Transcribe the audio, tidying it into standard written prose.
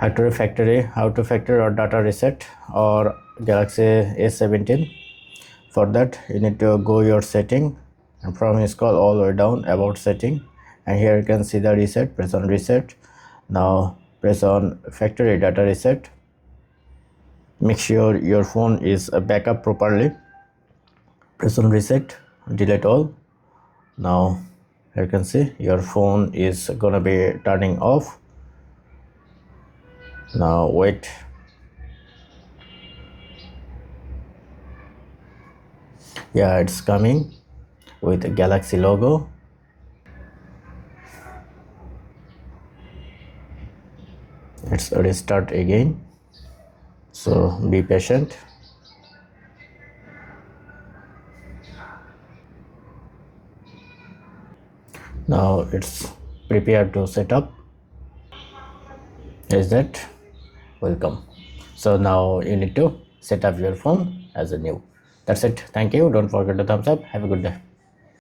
how to factory or data reset or Galaxy A17. For that you need to go your setting and from scroll all the way down about setting, and here you can see the reset. Press on reset. Now press on factory data reset. Make sure your phone is backup properly. Press on reset, delete all. Now you can see your phone is gonna be turning off. Now wait. Yeah, it's coming with a Galaxy logo. Let's restart again, so be patient. Now it's prepared to set up. Is that welcome? So now you need to set up your phone as a new. That's it. Thank you. Don't forget to thumbs up. Have a good day.